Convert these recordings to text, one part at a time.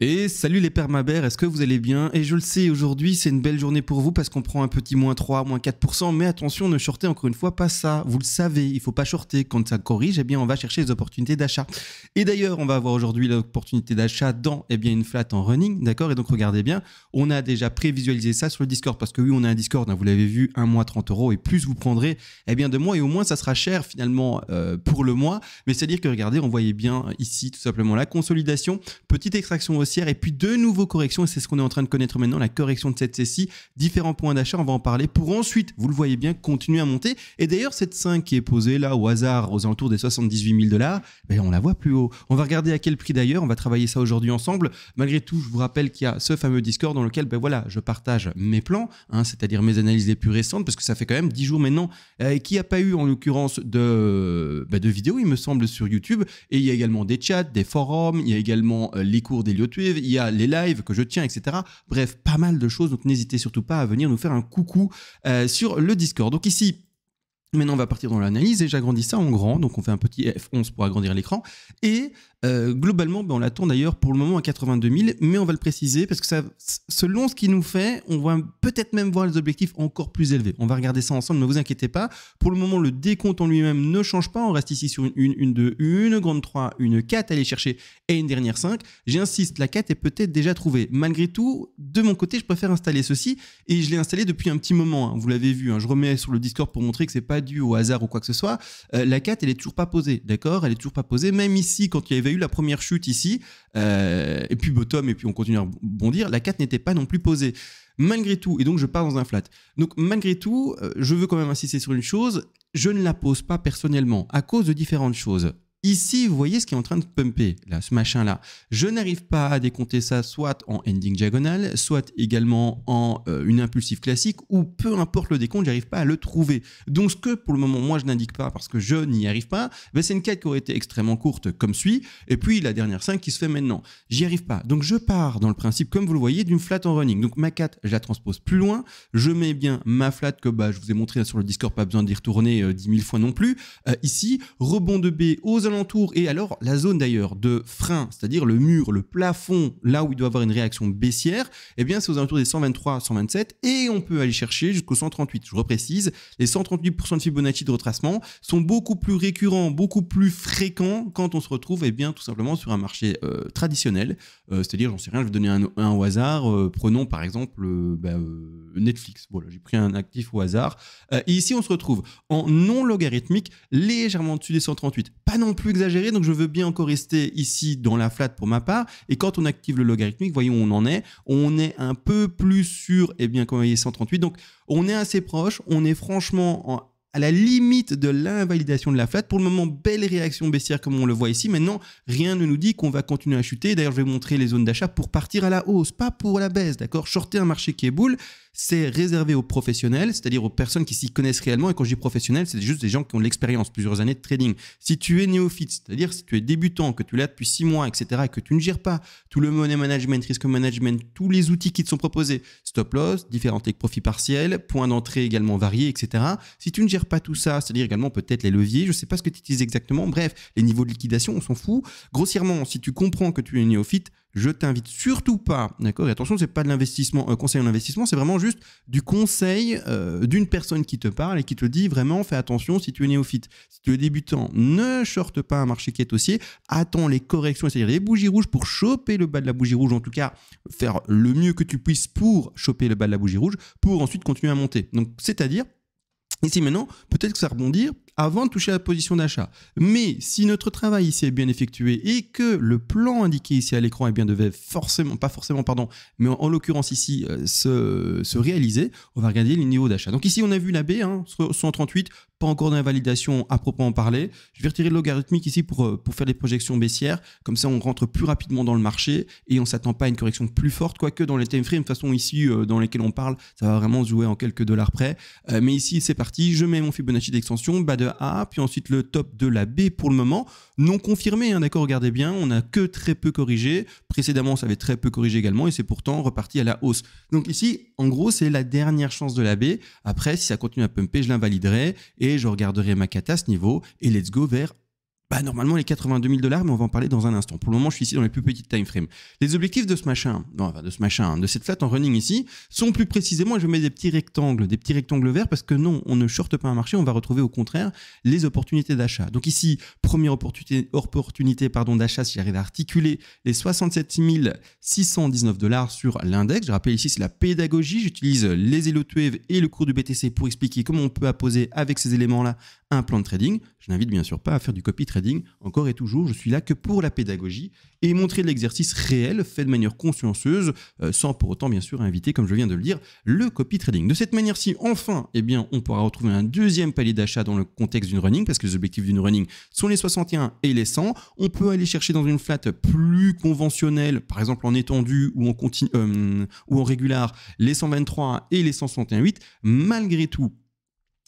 Et salut les permabères, est-ce que vous allez bien? Et je le sais, aujourd'hui c'est une belle journée pour vous parce qu'on prend un petit moins 3, moins 4%, mais attention, ne shortez encore une fois pas ça, vous le savez, il faut pas shorter, quand ça corrige, eh bien on va chercher les opportunités d'achat. Et d'ailleurs, on va avoir aujourd'hui l'opportunité d'achat dans une flat en running, d'accord? Et donc regardez bien, on a déjà prévisualisé ça sur le Discord, parce que oui, on a un Discord, hein, vous l'avez vu, un mois 30 €, et plus vous prendrez, de mois, et au moins ça sera cher finalement pour le mois, mais c'est-à-dire que regardez, on voyait bien ici tout simplement la consolidation, petite extraction haussière, et puis de nouveaux corrections, et c'est ce qu'on est en train de connaître maintenant, la correction de cette session, différents points d'achat, on va en parler, pour ensuite, vous le voyez bien, continuer à monter. Et d'ailleurs, cette 5 qui est posée là au hasard aux alentours des 78 000 $, on la voit plus haut. On va regarder à quel prix d'ailleurs, on va travailler ça aujourd'hui ensemble. Malgré tout, je vous rappelle qu'il y a ce fameux Discord dans lequel je partage mes plans, c'est-à-dire mes analyses les plus récentes, parce que ça fait quand même 10 jours maintenant qu'il n'y a pas eu en l'occurrence de vidéos, il me semble, sur YouTube. Et il y a également des chats, des forums, il y a également les cours d'Elliott Wave, il y a les lives que je tiens, etc. Bref, pas mal de choses, donc n'hésitez surtout pas à venir nous faire un coucou sur le Discord. Donc ici, maintenant on va partir dans l'analyse et j'agrandis ça en grand, donc on fait un petit F11 pour agrandir l'écran. Et globalement, on l'attend d'ailleurs pour le moment à 82 000, mais on va le préciser parce que ça, selon ce qu'il nous fait, on va peut-être même voir les objectifs encore plus élevés. On va regarder ça ensemble, ne vous inquiétez pas. Pour le moment, le décompte en lui-même ne change pas. On reste ici sur une 2, une grande 3, une 4 à aller chercher et une dernière 5. J'insiste, la 4 est peut-être déjà trouvée. Malgré tout, de mon côté, je préfère installer ceci et je l'ai installé depuis un petit moment. Vous l'avez vu, je remets sur le Discord pour montrer que c'est pas dû au hasard ou quoi que ce soit. La 4, elle est toujours pas posée, d'accord? Elle est toujours pas posée. Même ici, quand il y avait eu la première chute ici, et puis bottom, et puis on continue à bondir, la 4 n'était pas non plus posée. Malgré tout, et donc je pars dans un flat. Donc malgré tout, je veux quand même insister sur une chose, je ne la pose pas personnellement, à cause de différentes choses. Ici, vous voyez ce qui est en train de pumper, là, ce machin-là. Je n'arrive pas à décompter ça soit en ending diagonale, soit également en une impulsive classique, ou peu importe le décompte, j'arrive pas à le trouver. Donc, ce que pour le moment, moi, je n'indique pas parce que je n'y arrive pas, c'est une 4 qui aurait été extrêmement courte comme suit, et puis la dernière 5 qui se fait maintenant. J'y arrive pas. Donc, je pars dans le principe, comme vous le voyez, d'une flat en running. Donc, ma 4, je la transpose plus loin. Je mets bien ma flat que je vous ai montré sur le Discord, pas besoin d'y retourner 10 000 fois non plus. Ici, rebond de B aux alentours, et alors la zone d'ailleurs de frein, c'est-à-dire le mur, le plafond, là où il doit avoir une réaction baissière, c'est aux alentours des 123, 127, et on peut aller chercher jusqu'au 138. Je reprécise, les 138% de Fibonacci de retracement sont beaucoup plus récurrents, beaucoup plus fréquents quand on se retrouve tout simplement sur un marché traditionnel, c'est-à-dire, j'en sais rien, je vais donner un au hasard, prenons par exemple Netflix. Voilà, j'ai pris un actif au hasard, et ici on se retrouve en non logarithmique, légèrement au-dessus des 138, pas non plus exagéré, donc je veux bien encore rester ici dans la flat pour ma part, et quand on active le logarithmique, voyons où on est un peu plus sur, comme vous voyez, 138, donc on est assez proche, on est franchement à la limite de l'invalidation de la flat. Pour le moment, belle réaction baissière comme on le voit ici. Maintenant, rien ne nous dit qu'on va continuer à chuter. D'ailleurs, je vais vous montrer les zones d'achat pour partir à la hausse, pas pour la baisse, d'accord? Shorter un marché qui est boule, c'est réservé aux professionnels, c'est-à-dire aux personnes qui s'y connaissent réellement. Et quand je dis professionnels, c'est juste des gens qui ont de l'expérience, plusieurs années de trading. Si tu es néophyte, c'est-à-dire si tu es débutant, que tu l'as depuis 6 mois, etc., et que tu ne gères pas tout le money management, risk management, tous les outils qui te sont proposés, stop loss, différents take profit partiels, points d'entrée également variés, etc. Si tu ne gères pas tout ça, c'est-à-dire également peut-être les leviers, je ne sais pas ce que tu utilises exactement, bref, les niveaux de liquidation, on s'en fout. Grossièrement, si tu comprends que tu es néophyte, je t'invite surtout pas, d'accord? Et attention, c'est pas de l'investissement, conseil en investissement, c'est vraiment juste du conseil d'une personne qui te parle et qui te dit vraiment, fais attention si tu es néophyte. Si tu es débutant, ne shorte pas un marché qui est haussier, attends les corrections, c'est-à-dire les bougies rouges pour choper le bas de la bougie rouge, en tout cas, faire le mieux que tu puisses pour choper le bas de la bougie rouge, pour ensuite continuer à monter. Donc, c'est-à-dire, ici maintenant, peut-être que ça rebondir avant de toucher la position d'achat. Mais si notre travail ici est bien effectué et que le plan indiqué ici à l'écran devait forcément, pas forcément, pardon, mais en l'occurrence ici se réaliser, on va regarder les niveaux d'achat. Donc ici on a vu la B, 138, pas encore d'invalidation à proprement parler. Je vais retirer le logarithmique ici pour faire les projections baissières. Comme ça, on rentre plus rapidement dans le marché et on ne s'attend pas à une correction plus forte. Quoique dans les time frames, de toute façon, ici, dans lesquels on parle, ça va vraiment se jouer en quelques dollars près. Mais ici, c'est parti. Je mets mon Fibonacci d'extension, bas de A, puis ensuite le top de la B pour le moment. Non confirmé, d'accord, regardez bien. On n'a que très peu corrigé. Précédemment, ça avait très peu corrigé également et c'est pourtant reparti à la hausse. Donc ici, en gros, c'est la dernière chance de la B. Après, si ça continue à pumper, je l'invaliderai et je regarderai ma cata à ce niveau et let's go vers Bah, normalement, les 82 000 $, mais on va en parler dans un instant. Pour le moment, je suis ici dans les plus petites time frames. Les objectifs de ce machin, de cette flat en running ici, sont plus précisément, je mets des petits rectangles verts, parce que non, on ne shorte pas un marché, on va retrouver au contraire les opportunités d'achat. Donc ici, première opportunité d'achat, si j'arrive à articuler les 67 619 $ sur l'index. Je rappelle ici, c'est la pédagogie. J'utilise les Elo12 et le cours du BTC pour expliquer comment on peut apposer avec ces éléments-là un plan de trading. Je n'invite bien sûr pas à faire du copy trading. Encore et toujours, je suis là que pour la pédagogie et montrer l'exercice réel fait de manière consciencieuse, sans pour autant bien sûr inviter, comme je viens de le dire, le copy trading. De cette manière-ci, enfin, eh bien, on pourra retrouver un deuxième palier d'achat dans le contexte d'une running, parce que les objectifs d'une running sont les 61 et les 100. On peut aller chercher dans une flat plus conventionnelle, par exemple en étendue ou en régular, les 123 et les 161,8. Malgré tout,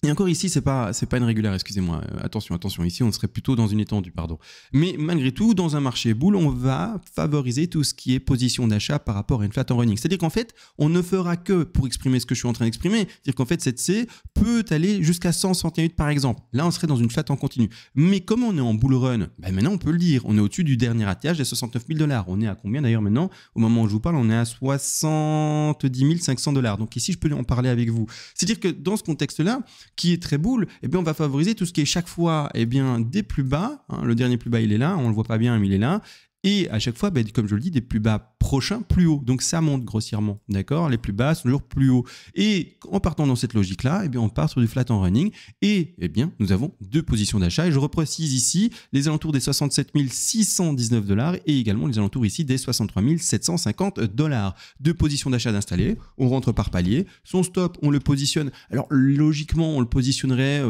et encore ici, c'est pas une régulière, excusez-moi. Attention, ici on serait plutôt dans une étendue, pardon. Mais malgré tout, dans un marché boule, on va favoriser tout ce qui est position d'achat par rapport à une flat en running. C'est-à-dire qu'en fait, on ne fera que, pour exprimer ce que je suis en train d'exprimer, c'est-à-dire qu'en fait, cette C peut aller jusqu'à 161,8 par exemple. Là, on serait dans une flat en continu. Mais comme on est en bull run, ben maintenant on peut le dire, on est au-dessus du dernier atterrage des 69 000 $. On est à combien d'ailleurs maintenant? Au moment où je vous parle, on est à 70 500 $. Donc ici, je peux en parler avec vous. C'est-à-dire que dans ce contexte-là, qui est très boule, eh bien on va favoriser tout ce qui est chaque fois des plus bas. Le dernier plus bas, il est là, on le voit pas bien, mais il est là. Et à chaque fois, comme je le dis, des plus bas prochains plus haut. Donc ça monte grossièrement, d'accord? Les plus bas sont toujours plus hauts. Et en partant dans cette logique-là, on part sur du flat en running. Et nous avons deux positions d'achat. Et je reprécise ici les alentours des 67 619 $ et également les alentours ici des 63 750 $. Deux positions d'achat d'installer. On rentre par palier. Son stop, on le positionne. Alors logiquement, on le positionnerait,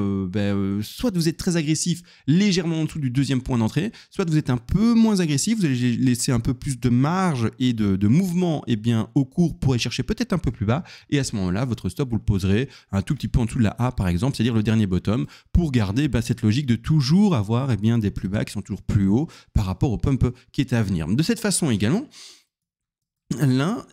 soit vous êtes très agressif, légèrement en dessous du deuxième point d'entrée, soit vous êtes un peu moins agressif, vous allez laisser un peu plus de marge et de mouvement au cours pour aller chercher peut-être un peu plus bas. Et à ce moment-là, votre stop, vous le poserez un tout petit peu en dessous de la A, par exemple, c'est-à-dire le dernier bottom, pour garder cette logique de toujours avoir des plus bas qui sont toujours plus hauts par rapport au pump qui est à venir. De cette façon également, là,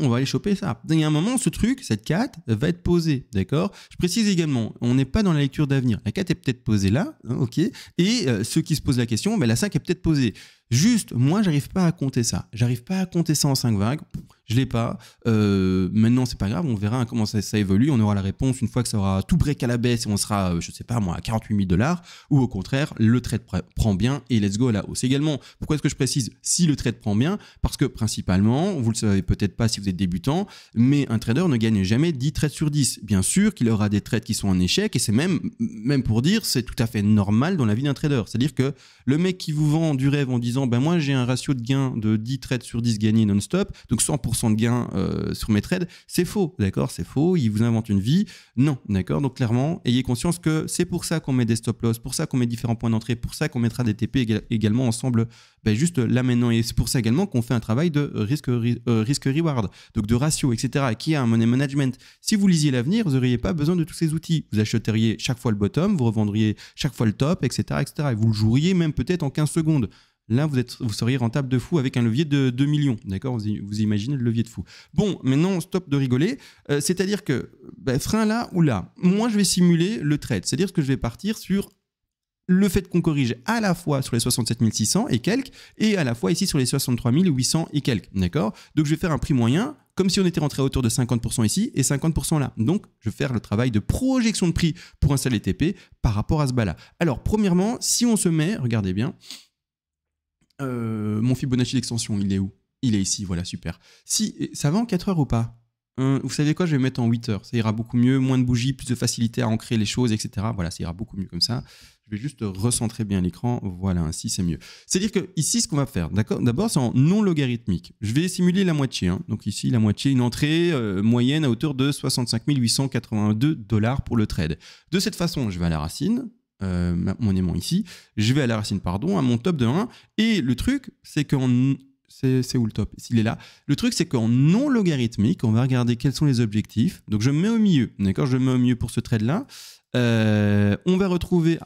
on va aller choper ça. Il y a un moment, ce truc, cette 4 va être posée, d'accord? Je précise également, on n'est pas dans la lecture d'avenir. La 4 est peut-être posée là, ok? Et ceux qui se posent la question, la 5 est peut-être posée. Juste, moi, j'arrive pas à compter ça. J'arrive pas à compter ça en 5 vagues. Je l'ai pas. Maintenant, c'est pas grave. On verra comment ça évolue. On aura la réponse une fois que ça aura tout break à la baisse et on sera, je sais pas moi, à 48 000 $. Ou au contraire, le trade prend bien et let's go à la hausse. Également, pourquoi est-ce que je précise si le trade prend bien? Parce que principalement, vous le savez peut-être pas si vous êtes débutant, mais un trader ne gagne jamais 10 trades sur 10. Bien sûr qu'il aura des trades qui sont en échec et c'est même pour dire, c'est tout à fait normal dans la vie d'un trader. C'est-à-dire que le mec qui vous vend du rêve en disant moi j'ai un ratio de gain de 10 trades sur 10 gagnés non-stop, donc 100% de gain sur mes trades, c'est faux, d'accord, c'est faux, il vous invente une vie, non, d'accord, donc clairement, ayez conscience que c'est pour ça qu'on met des stop-loss, pour ça qu'on met différents points d'entrée, pour ça qu'on mettra des TP également ensemble, juste là maintenant, et c'est pour ça également qu'on fait un travail de risque-reward, donc de ratio, etc., qui a un money management. Si vous lisiez l'avenir, vous n'auriez pas besoin de tous ces outils, vous achèteriez chaque fois le bottom, vous revendriez chaque fois le top, etc., et vous le joueriez même peut-être en 15 secondes. Là, vous seriez rentable de fou avec un levier de 2 millions. D'accord, vous imaginez le levier de fou. Bon, maintenant, stop de rigoler. C'est-à-dire que frein là ou là. Moi, je vais simuler le trade. C'est-à-dire que je vais partir sur le fait qu'on corrige à la fois sur les 67 600 et quelques et à la fois ici sur les 63 800 et quelques. D'accord, donc je vais faire un prix moyen comme si on était rentré à hauteur de 50% ici et 50% là. Donc, je vais faire le travail de projection de prix pour installer TP par rapport à ce bas-là. Alors, premièrement, si on se met, regardez bien, mon Fibonacci d'extension, il est où? Il est ici, voilà, super. Si, ça va en 4 heures ou pas? Vous savez quoi, je vais mettre en 8 heures. Ça ira beaucoup mieux, moins de bougies, plus de facilité à ancrer les choses, etc. Voilà, ça ira beaucoup mieux comme ça. Je vais juste recentrer bien l'écran. Voilà, ainsi c'est mieux. C'est-à-dire que ici, ce qu'on va faire, d'accord, d'abord, c'est en non logarithmique. Je vais simuler la moitié. Donc ici, la moitié, une entrée moyenne à hauteur de 65 882 $ pour le trade. De cette façon, je vais à la racine. Mon aimant ici, je vais à la racine, pardon, à mon top de 1, et le truc, c'est qu'en... C'est où le top? S'il est là. Le truc, c'est qu'en non logarithmique, on va regarder quels sont les objectifs. Donc, je me mets au milieu, d'accord? Je me mets au milieu pour ce trade-là. On va retrouver...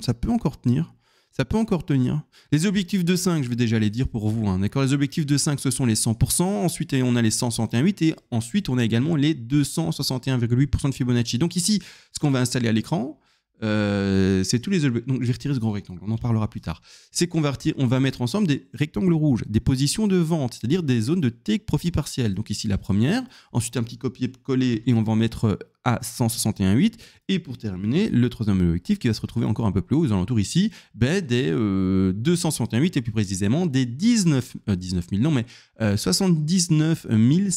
ça peut encore tenir. Ça peut encore tenir. Les objectifs de 5, je vais déjà les dire pour vous. D'accord, les objectifs de 5, ce sont les 100%. Ensuite, on a les 161,8 et ensuite, on a également les 261,8% de Fibonacci. Donc ici, ce qu'on va installer à l'écran, c'est tous les objectifs. Donc je vais retirer ce grand rectangle, on en parlera plus tard. C'est qu'on va mettre ensemble des rectangles rouges, des positions de vente, c'est-à-dire des zones de take profit partiel. Donc ici la première, ensuite un petit copier-coller et on va en mettre à 161,8. Et pour terminer, le troisième objectif qui va se retrouver encore un peu plus haut, aux alentours ici, des 261,8 et plus précisément des 79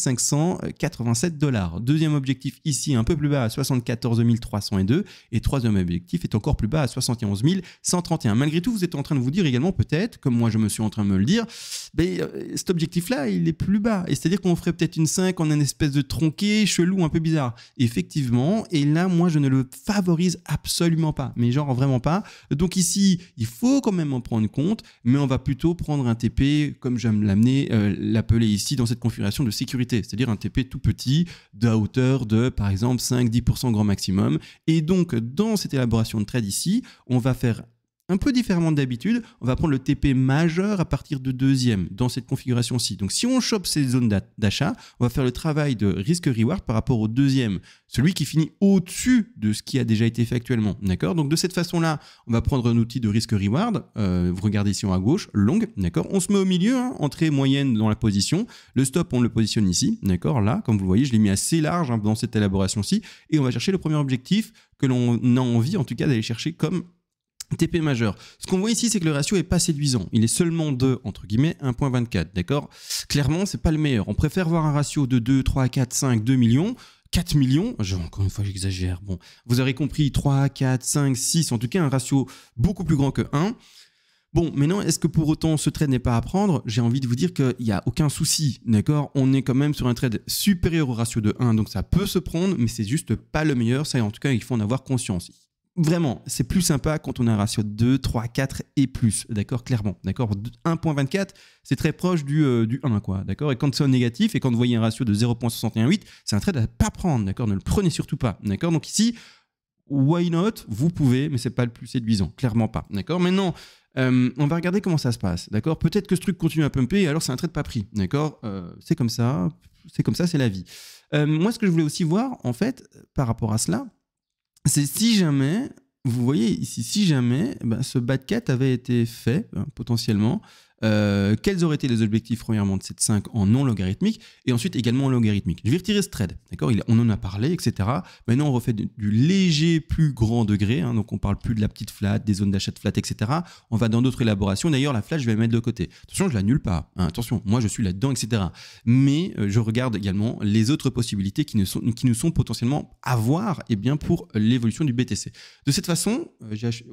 587 $. Deuxième objectif ici un peu plus bas à 74 302 et troisième objectif est encore plus bas à 71 131. Malgré tout, vous êtes en train de vous dire également peut-être, comme moi je me suis en train de me le dire, cet objectif-là, il est plus bas. Et c'est-à-dire qu'on ferait peut-être une 5 en une espèce de tronqué, chelou, un peu bizarre. Effectivement, et là, moi, je ne le favorise absolument pas, mais genre vraiment pas. Donc ici, il faut quand même en prendre compte, mais on va plutôt prendre un TP, comme j'aime l'appeler ici dans cette configuration de sécurité, c'est-à-dire un TP tout petit, de hauteur de, par exemple, 5-10% grand maximum. Et donc, dans cette élaboration de trade ici, on va faire un peu différemment d'habitude, on va prendre le TP majeur à partir de deuxième dans cette configuration-ci. Donc si on chope ces zones d'achat, on va faire le travail de risque-reward par rapport au deuxième, celui qui finit au-dessus de ce qui a déjà été fait actuellement. D'accord? Donc de cette façon-là, on va prendre un outil de risque-reward. Vous regardez ici en haut à gauche, long. D'accord? On se met au milieu, entrée moyenne dans la position. Le stop, on le positionne ici. D'accord? Là, comme vous le voyez, je l'ai mis assez large dans cette élaboration-ci. Et on va chercher le premier objectif que l'on a envie, en tout cas, d'aller chercher comme TP majeur. Ce qu'on voit ici, c'est que le ratio est pas séduisant. Il est seulement de, entre guillemets, 1.24, d'accord? Clairement, c'est pas le meilleur. On préfère voir un ratio de 2, 3, 4, 5, 2 millions, 4 millions, encore une fois, j'exagère. Bon, vous aurez compris, 3, 4, 5, 6, en tout cas, un ratio beaucoup plus grand que 1. Bon, maintenant, est-ce que pour autant ce trade n'est pas à prendre? J'ai envie de vous dire qu'il n'y a aucun souci, d'accord? On est quand même sur un trade supérieur au ratio de 1, donc ça peut se prendre, mais c'est juste pas le meilleur. Ça, en tout cas, il faut en avoir conscience. Vraiment, c'est plus sympa quand on a un ratio de 2, 3, 4 et plus, d'accord, clairement, d'accord. 1.24, c'est très proche du 1, quoi, d'accord. Et quand c'est en négatif et quand vous voyez un ratio de 0.618, c'est un trade à ne pas prendre, d'accord. Ne le prenez surtout pas, d'accord. Donc ici, why not? Vous pouvez, mais c'est pas le plus séduisant, clairement pas, d'accord. Maintenant, on va regarder comment ça se passe, d'accord. Peut-être que ce truc continue à pumper et alors c'est un trade pas pris, d'accord. C'est comme ça, c'est la vie. Moi, ce que je voulais aussi voir, en fait, par rapport à cela, c'est si jamais, vous voyez ici, si jamais ce bad cat avait été fait, potentiellement, quels auraient été les objectifs premièrement de cette 5 en non logarithmique et ensuite également en logarithmique. Je vais retirer ce trade, d'accord, on en a parlé, etc. Maintenant, on refait du léger plus grand degré, donc on parle plus de la petite flat, des zones d'achat de flat, etc. On va dans d'autres élaborations. D'ailleurs, la flat, je vais la mettre de côté. Attention, je l'annule pas. Attention, moi, je suis là-dedans, etc. Mais je regarde également les autres possibilités qui nous sont potentiellement à voir pour l'évolution du BTC. De cette façon,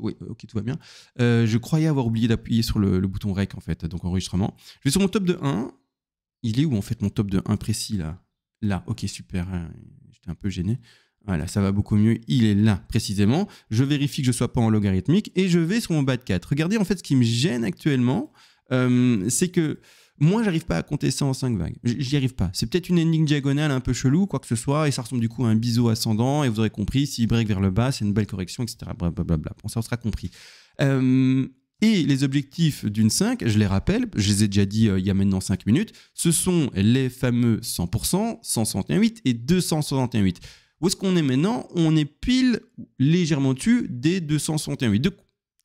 oui, ok, tout va bien. Je croyais avoir oublié d'appuyer sur le bouton REC, en fait. Donc enregistrement. Je vais sur mon top de 1. Il est où en fait mon top de 1 précis là? Là, ok, super. J'étais un peu gêné. Voilà, ça va beaucoup mieux. Il est là précisément. Je vérifie que je ne sois pas en logarithmique et je vais sur mon bad 4. Regardez en fait ce qui me gêne actuellement, c'est que moi, j'arrive pas à compter ça en 5 vagues. J'y arrive pas. C'est peut-être une ending diagonale un peu chelou, quoi que ce soit, et ça ressemble du coup à un biseau ascendant. Et vous aurez compris, s'il break vers le bas, c'est une belle correction, etc. Blablabla. Bon, ça sera compris. Et les objectifs d'une 5, je les rappelle, je les ai déjà dit il y a maintenant 5 minutes, ce sont les fameux 100%, 161,8 et 261,8. Où est-ce qu'on est maintenant? On est pile légèrement au-dessus des 261,8. Donc,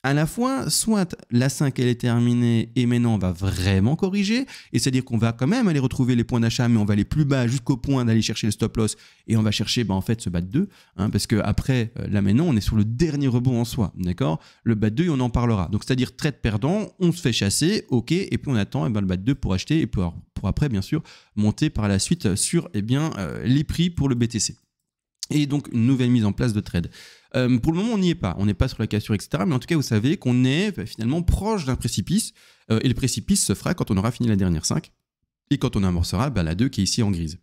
à la fois, soit la 5 elle est terminée et maintenant on va vraiment corriger, et c'est-à-dire qu'on va quand même aller retrouver les points d'achat, mais on va aller plus bas jusqu'au point d'aller chercher le stop loss et on va chercher en fait ce bat 2, parce qu'après, là maintenant on est sur le dernier rebond en soi, d'accord. Le bat 2 on en parlera, donc c'est-à-dire trade perdant, on se fait chasser, ok, et puis on attend le bat 2 pour acheter et pour après bien sûr monter par la suite sur les prix pour le BTC. Et donc une nouvelle mise en place de trade. Pour le moment, on n'y est pas. On n'est pas sur la cassure, etc. Mais en tout cas, vous savez qu'on est finalement proche d'un précipice. Et le précipice se fera quand on aura fini la dernière 5. Et quand on amorcera la 2 qui est ici en grise.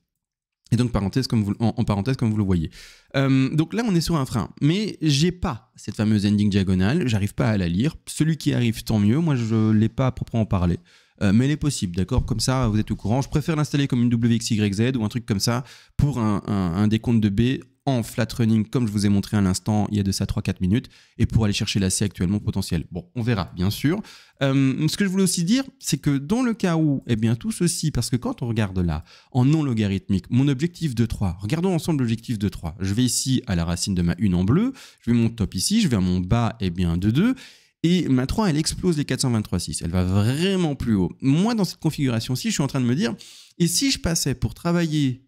Et donc, en parenthèse, comme vous le voyez. Donc là, on est sur un frein. Mais j'ai pas cette fameuse ending diagonale. J'arrive pas à la lire. Celui qui arrive, tant mieux. Moi, je ne l'ai pas à proprement parler. Mais elle est possible, d'accord? Comme ça, vous êtes au courant. Je préfère l'installer comme une WXYZ ou un truc comme ça pour un décompte de B. en flat running, comme je vous ai montré à l'instant, il y a de ça 3-4 minutes, et pour aller chercher la C actuellement potentielle. Bon, on verra, bien sûr. Ce que je voulais aussi dire, c'est que dans le cas où, eh bien, tout ceci, parce que quand on regarde là, en non logarithmique, mon objectif de 3, regardons ensemble l'objectif de 3. Je vais ici à la racine de ma 1 en bleu, je vais mon top ici, je vais à mon bas, eh bien, de 2, et ma 3, elle explose les 423,6. Elle va vraiment plus haut. Moi, dans cette configuration-ci, je suis en train de me dire, et si je passais pour travailler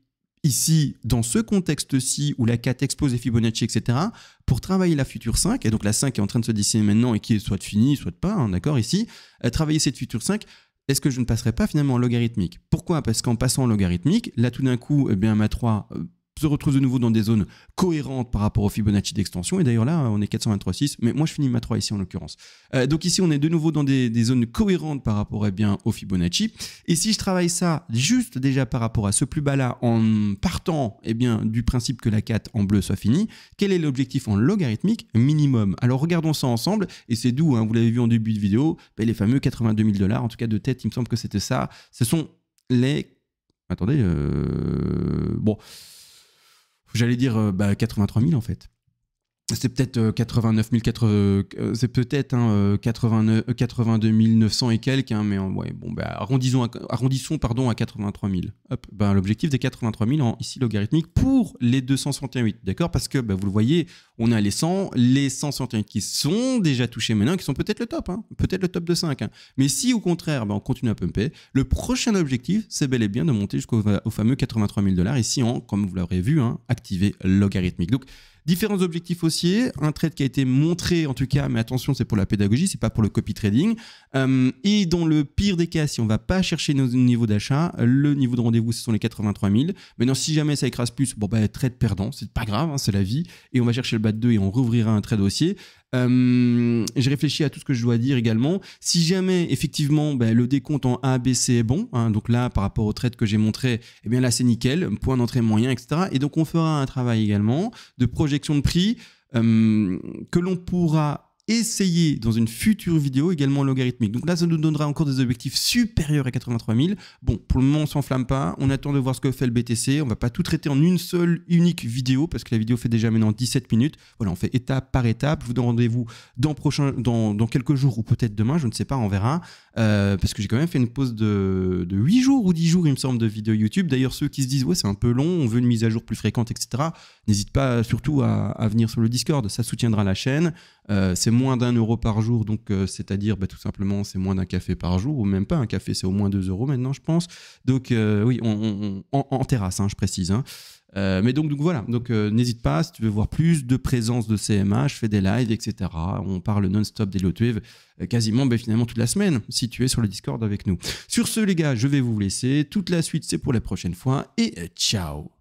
ici, dans ce contexte-ci, où la 4 explose les Fibonacci, etc., pour travailler la future 5, et donc la 5 est en train de se dessiner maintenant et qui est soit finie, soit pas, hein, d'accord, ici, travailler cette future 5, est-ce que je ne passerai pas finalement en logarithmique? Pourquoi? Parce qu'en passant en logarithmique, là tout d'un coup, eh bien, ma 3 se retrouve de nouveau dans des zones cohérentes par rapport au Fibonacci d'extension. Et d'ailleurs là, on est 423,6, mais moi je finis ma 3 ici en l'occurrence. Donc ici, on est de nouveau dans des zones cohérentes par rapport bien, au Fibonacci. Et si je travaille ça juste déjà par rapport à ce plus bas là, en partant bien, du principe que la 4 en bleu soit finie, quel est l'objectif en logarithmique? Minimum. Alors regardons ça ensemble, et c'est d'où, hein, vous l'avez vu en début de vidéo, les fameux 82 000 $, en tout cas de tête, il me semble que c'était ça. Ce sont les... Attendez, bon... J'allais dire 83 000 en fait. C'est peut-être 89 000, c'est peut-être 82 900 et quelques, hein, mais ouais, bon, arrondissons pardon, à 83 000. Hop, l'objectif des 83 000 ici logarithmique pour les 261,8, d'accord? Parce que vous le voyez, on a les 161 qui sont déjà touchés maintenant, qui sont peut-être le top, hein, peut-être le top de 5. Hein. Mais si au contraire, on continue à pumper, le prochain objectif, c'est bel et bien de monter jusqu'au fameux 83 000 $, ici en, comme vous l'aurez vu, hein, activer logarithmique. Donc, différents objectifs haussiers, un trade qui a été montré en tout cas, mais attention, c'est pour la pédagogie, c'est pas pour le copy trading. Et dans le pire des cas, si on ne va pas chercher nos niveaux d'achat, le niveau de rendez-vous, ce sont les 83 000. Maintenant, si jamais ça écrase plus, trade perdant, c'est pas grave, hein, c'est la vie. Et on va chercher le bas de 2 et on rouvrira un trade haussier. J'ai réfléchi à tout ce que je dois dire également. Si jamais effectivement le décompte en A, B, C est bon, hein, donc là par rapport au trade que j'ai montré, eh bien là c'est nickel, point d'entrée moyen, etc. Et donc on fera un travail également de projection de prix que l'on pourra essayer dans une future vidéo également logarithmique. Donc là, ça nous donnera encore des objectifs supérieurs à 83 000. Bon, pour le moment, on s'enflamme pas. On attend de voir ce que fait le BTC. On va pas tout traiter en une seule unique vidéo parce que la vidéo fait déjà maintenant 17 minutes. Voilà, on fait étape par étape. Je vous donne rendez-vous dans quelques jours ou peut-être demain, je ne sais pas, on verra. Parce que j'ai quand même fait une pause de 8 jours ou 10 jours, il me semble, de vidéos YouTube. D'ailleurs, ceux qui se disent, ouais, c'est un peu long, on veut une mise à jour plus fréquente, etc. N'hésite pas surtout à venir sur le Discord. Ça soutiendra la chaîne. C'est moins d'1 € par jour, donc c'est-à-dire tout simplement c'est moins d'un café par jour, ou même pas un café, c'est au moins 2 € maintenant, je pense. Donc oui, en terrasse, hein, je précise. Hein. Mais donc voilà, donc n'hésite pas, si tu veux voir plus de présence de CMA, je fais des lives, etc. On parle non-stop des Lotwave quasiment finalement toute la semaine, si tu es sur le Discord avec nous. Sur ce, les gars, je vais vous laisser. Toute la suite, c'est pour la prochaine fois, et ciao!